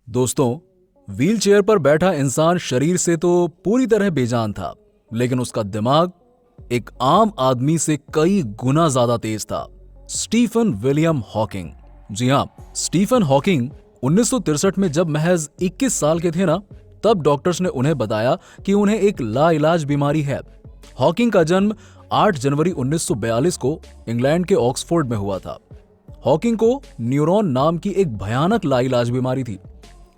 दोस्तों, व्हीलचेयर पर बैठा इंसान शरीर से तो पूरी तरह बेजान था, लेकिन उसका दिमाग एक आम आदमी से कई गुना ज्यादा तेज था। Stephen William Hawking. जी हां, स्टीफन हॉकिंग 1963 में जब महज 21 साल के थे ना, तब डॉक्टर्स ने उन्हें बताया कि उन्हें एक लाइलाज बीमारी है। हॉकिंग का जन्म 8 जनवरी 1942 को इंग्लैंड के ऑक्सफोर्ड में हुआ था। हॉकिंग को न्यूरॉन नाम की एक भयानक लाइलाज बीमारी थी।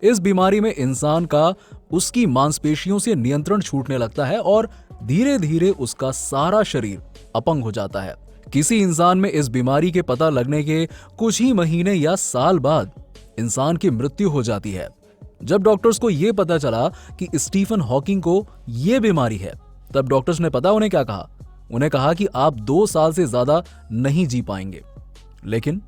इस बीमारी में इंसान का उसकी मांसपेशियों से नियंत्रण छूटने लगता है और धीरे धीरे उसका सारा शरीर अपंग हो जाता है। किसी इंसान में इस बीमारी के पता लगने के कुछ ही महीने या साल बाद इंसान की मृत्यु हो जाती है। जब डॉक्टर्स को यह पता चला कि स्टीफन हॉकिंग को यह बीमारी है, तब डॉक्टर्स ने पता उन्हें क्या कहा? उन्हें कहा कि आप 2 साल से ज्यादा नहीं जी पाएंगे। लेकिन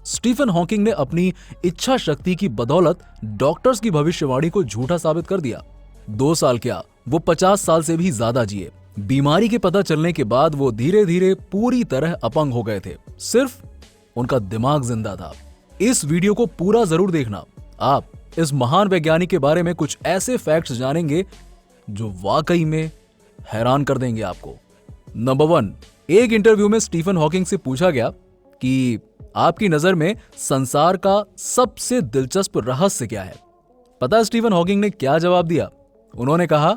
स्टीफन हॉकिंग ने अपनी इच्छा शक्ति की बदौलत डॉक्टर्स की भविष्यवाणी को झूठा साबित कर दिया। 2 साल क्या, वो 50 साल से भी ज्यादा जिए। बीमारी के पता चलने के बाद वो धीरे धीरे पूरी तरह अपंग हो गए थे। सिर्फ उनका दिमाग जिंदा था। इस वीडियो को पूरा जरूर देखना। आप इस महान वैज्ञानिक के बारे में कुछ ऐसे फैक्ट्स जानेंगे जो वाकई में हैरान कर देंगे आपको। नंबर 1, एक इंटरव्यू में स्टीफन हॉकिंग से पूछा गया कि आपकी नजर में संसार का सबसे दिलचस्प रहस्य क्या है? पता है स्टीफन हॉकिंग ने क्या जवाब दिया? उन्होंने कहा,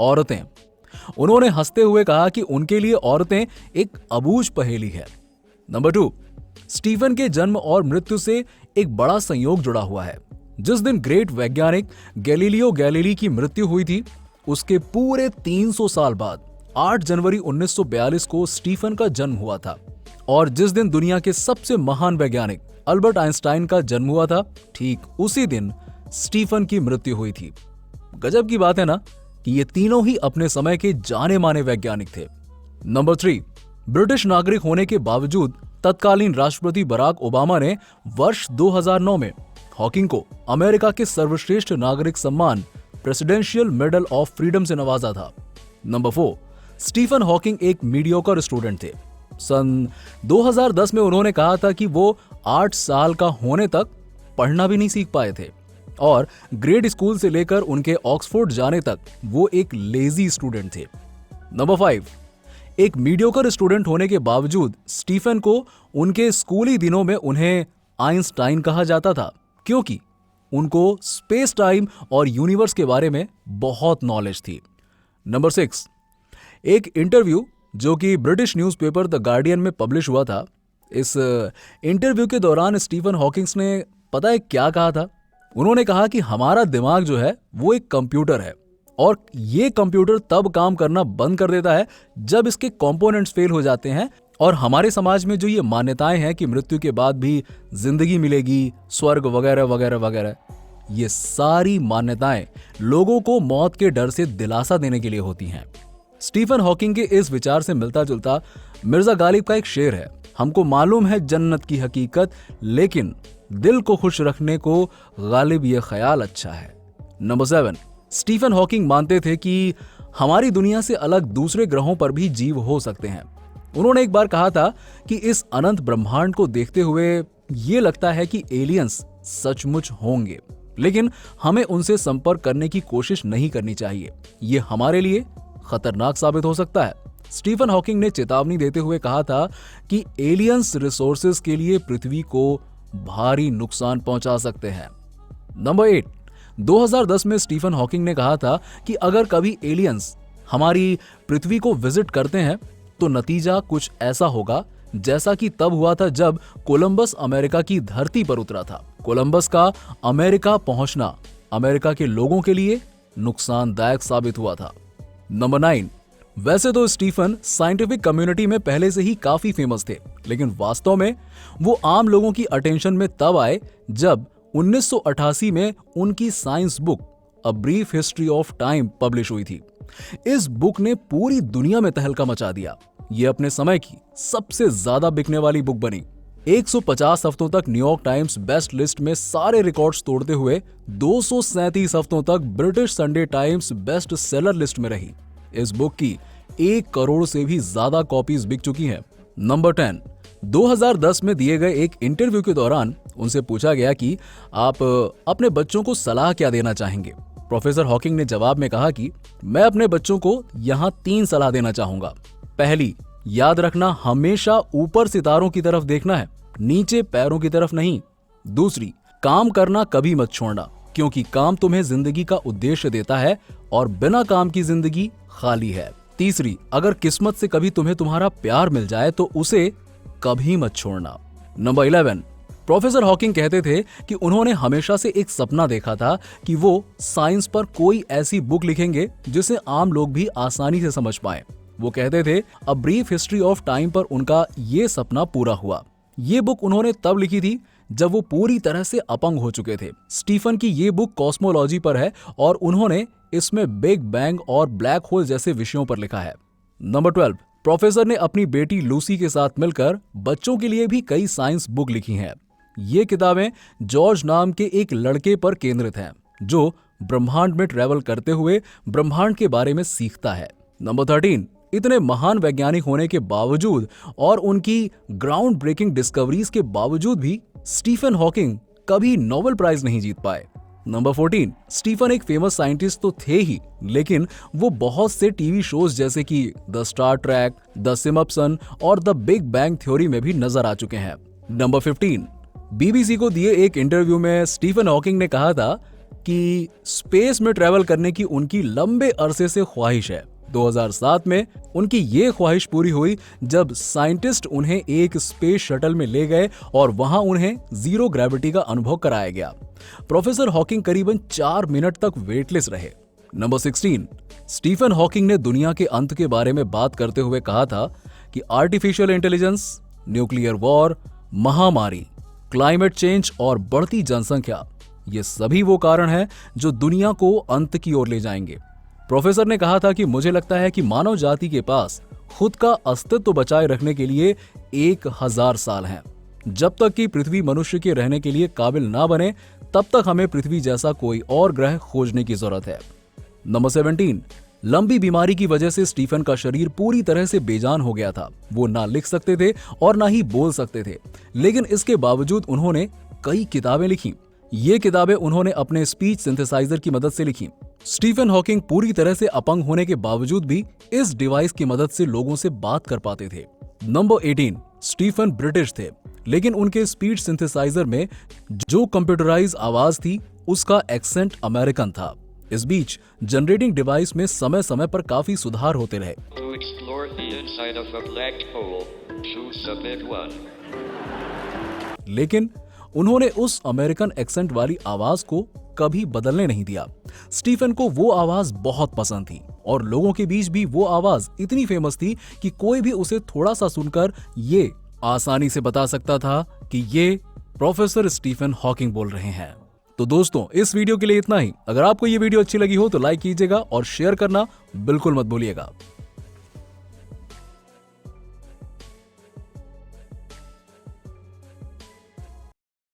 औरतें। उन्होंने हंसते हुए कहा कि उनके लिए औरतें एक अबूझ पहेली है। नंबर 2, स्टीफन के जन्म और मृत्यु से एक बड़ा संयोग जुड़ा हुआ है। जिस दिन ग्रेट वैज्ञानिक गैलीलियो गैलीली की मृत्यु हुई थी, उसके पूरे 300 साल बाद 8 जनवरी 1942 को स्टीफन का जन्म हुआ था। और जिस दिन दुनिया के सबसे महान वैज्ञानिक अल्बर्ट आइंस्टाइन का जन्म हुआ था, ठीक उसी दिन स्टीफन की मृत्यु हुई थी। गजब की बात है ना कि ये तीनों ही अपने समय के जाने माने वैज्ञानिक थे। नंबर 3, ब्रिटिश नागरिक होने के बावजूद तत्कालीन राष्ट्रपति बराक ओबामा ने वर्ष 2009 में हॉकिंग को अमेरिका के सर्वश्रेष्ठ नागरिक सम्मान प्रेसिडेंशियल मेडल ऑफ फ्रीडम से नवाजा था। नंबर 4, स्टीफन हॉकिंग एक मीडियोकर स्टूडेंट थे। सन 2010 में उन्होंने कहा था कि वो 8 साल का होने तक पढ़ना भी नहीं सीख पाए थे और ग्रेड स्कूल से लेकर उनके ऑक्सफोर्ड जाने तक वो एक लेजी स्टूडेंट थे। नंबर 5, एक मीडियोकर स्टूडेंट होने के बावजूद स्टीफन को उनके स्कूली दिनों में उन्हें आइंस्टाइन कहा जाता था, क्योंकि उनको स्पेस टाइम और यूनिवर्स के बारे में बहुत नॉलेज थी। नंबर 6, एक इंटरव्यू जो कि ब्रिटिश न्यूज़पेपर द गार्डियन में पब्लिश हुआ था। इस इंटरव्यू के दौरान स्टीफन हॉकिंग्स ने पता है क्या कहा था? उन्होंने कहा कि हमारा दिमाग जो है वो एक कंप्यूटर है और ये कंप्यूटर तब काम करना बंद कर देता है जब इसके कंपोनेंट्स फेल हो जाते हैं। और हमारे समाज में जो ये मान्यताएं हैं कि मृत्यु के बाद भी जिंदगी मिलेगी, स्वर्ग वगैरह वगैरह वगैरह, ये सारी मान्यताएं लोगों को मौत के डर से दिलासा देने के लिए होती हैं। स्टीफन हॉकिंग के इस विचार से मिलता जुलता मिर्जा गालिब का एक शेर है, हमको मालूम है जन्नत की हकीकत, लेकिन दिल को खुश रखने को गालिब ये ख्याल अच्छा है। नंबर 7, स्टीफन हॉकिंग मानते थे कि हमारी दुनिया से अलग दूसरे ग्रहों पर भी जीव हो सकते हैं। उन्होंने एक बार कहा था कि इस अनंत ब्रह्मांड को देखते हुए ये लगता है कि एलियंस सचमुच होंगे, लेकिन हमें उनसे संपर्क करने की कोशिश नहीं करनी चाहिए, ये हमारे लिए खतरनाक साबित हो सकता है। स्टीफन हॉकिंग ने चेतावनी देते हुए कहा था कि एलियंस रिसोर्सेज के लिए पृथ्वी को भारी नुकसान पहुंचा सकते हैं। नंबर 8, 2010 में स्टीफन हॉकिंग ने कहा था कि अगर कभी एलियंस हमारी पृथ्वी को विजिट करते हैं तो नतीजा कुछ ऐसा होगा जैसा कि तब हुआ था जब कोलंबस अमेरिका की धरती पर उतरा था। कोलंबस का अमेरिका पहुंचना अमेरिका के लोगों के लिए नुकसानदायक साबित हुआ था। नंबर 9, वैसे तो स्टीफन साइंटिफिक कम्युनिटी में पहले से ही काफी फेमस थे, लेकिन वास्तव में वो आम लोगों की अटेंशन में तब आए जब 1988 में उनकी science book a brief history of time publish हुई थी। इस बुक ने पूरी दुनिया में तहलका मचा दिया। ये अपने समय की सबसे ज्यादा बिकने वाली बुक बनी। 150 हफ्तों तक न्यूयॉर्क टाइम्स बेस्ट लिस्ट में सारे रिकॉर्ड्स तोड़ते हुए 237 हफ्तों तक British Sunday times best seller list में रही। इस बुक की 1 करोड़ से भी ज्यादा कॉपीज बिक चुकी हैं। नंबर 10, 2010 में दिए गए एक इंटरव्यू के दौरान उनसे पूछा गया कि आप अपने बच्चों को सलाह क्या देना चाहेंगे। प्रोफेसर हॉकिंग ने जवाब में कहा कि मैं अपने बच्चों को यहाँ 3 सलाह देना चाहूंगा। पहली, याद रखना हमेशा ऊपर सितारों की तरफ देखना है, नीचे पैरों की तरफ नहीं। दूसरी, काम करना कभी मत छोड़ना, क्योंकि काम तुम्हें जिंदगी का उद्देश्य देता है और बिना काम की जिंदगी खाली है। तीसरी, अगर किस्मत से कभी तुम्हें तुम्हारा प्यार मिल जाए तो उसे कभी मत छोड़ना। नंबर 11, प्रोफेसर हॉकिंग कहते थे कि उन्होंने हमेशा से एक सपना देखा था कि वो साइंस पर कोई ऐसी बुक लिखेंगे जिसे आम लोग भी आसानी से समझ पाए। वो कहते थे a brief history of time पर उनका ये सपना पूरा हुआ। ये बुक उन्होंने तब लिखी थी जब वो पूरी तरह से अपंग हो चुके थे। स्टीफन की ये बुक कॉस्मोलॉजी पर है और उन्होंने इसमें बिग बैंग और ब्लैक होल जैसे विषयों पर लिखा है। नंबर 12, प्रोफेसर ने अपनी बेटी लूसी के साथ मिलकर बच्चों के लिए भी कई साइंस बुक लिखी हैं। ये किताबें जॉर्ज नाम के एक लड़के पर केंद्रित हैं जो ब्रह्मांड में ट्रैवल करते हुए ब्रह्मांड के बारे में सीखता है। नंबर 13, इतने महान वैज्ञानिक होने के बावजूद और उनकी ग्राउंड ब्रेकिंग डिस्कवरीज के बावजूद भी स्टीफन हॉकिंग कभी नोबेल प्राइज नहीं जीत पाए। नंबर 14, स्टीफन एक फेमस साइंटिस्ट तो थे ही, लेकिन वो बहुत से टीवी शोज जैसे कि the Star Trek, the Simpson और द बिग बैंग थ्योरी में भी नजर आ चुके हैं। नंबर 15, बीबीसी को दिए एक इंटरव्यू में स्टीफन हॉकिंग ने कहा था कि स्पेस में ट्रैवल करने की उनकी लंबे अरसे से ख्वाहिश है। 2007 में उनकी ये ख्वाहिश पूरी हुई जब साइंटिस्ट उन्हें एक स्पेस शटल में ले गए और वहां उन्हें जीरो ग्रेविटी का अनुभव कराया गया। प्रोफेसर हॉकिंग करीबन 4 मिनट तक वेटलेस रहे। नंबर 16, स्टीफन हॉकिंग ने दुनिया के अंत के बारे में बात करते हुए कहा था कि आर्टिफिशियल इंटेलिजेंस, न्यूक्लियर वॉर, महामारी, क्लाइमेट चेंज और बढ़ती जनसंख्या, ये सभी वो कारण हैं जो दुनिया को अंत की ओर ले जाएंगे। प्रोफेसर ने कहा था कि मुझे लगता है कि मानव जाति के पास खुद का अस्तित्व बचाए रखने के लिए 1000 साल हैं। जब तक कि पृथ्वी मनुष्य के रहने के लिए काबिल ना बने, तब तक हमें पृथ्वी जैसा कोई और ग्रह खोजने की जरूरत है। नंबर 17, लंबी बीमारी की वजह से स्टीफन का शरीर पूरी तरह से बेजान हो गया था। वो ना लिख सकते थे और ना ही बोल सकते थे, लेकिन इसके बावजूद उन्होंने कई किताबें लिखी। ये किताबें उन्होंने अपने स्पीच सिंथेसाइजर की मदद से लिखी। स्टीफन हॉकिंग पूरी तरह से अपंग होने के बावजूद भी इस डिवाइस की मदद से लोगों से बात कर पाते थे। नंबर 18, स्टीफन ब्रिटिश थे, लेकिन उनके स्पीच सिंथेसाइजर में जो कंप्यूटराइज आवाज थी उसका एक्सेंट अमेरिकन था। इस बीच जनरेटिंग डिवाइस में समय समय पर काफी सुधार होते रहे। लेकिन उन्होंने उस अमेरिकन एक्सेंट वाली आवाज को कभी बदलने नहीं दिया। स्टीफन को वो आवाज बहुत पसंद थी और लोगों के बीच भी वो आवाज इतनी फेमस थी कि कोई भी उसे थोड़ा सा सुनकर ये आसानी से बता सकता था कि ये प्रोफेसर स्टीफन हॉकिंग बोल रहे हैं। तो दोस्तों, इस वीडियो के लिए इतना ही। अगर आपको ये वीडियो अच्छी लगी हो तो लाइक कीजिएगा और शेयर करना बिल्कुल मत भूलिएगा।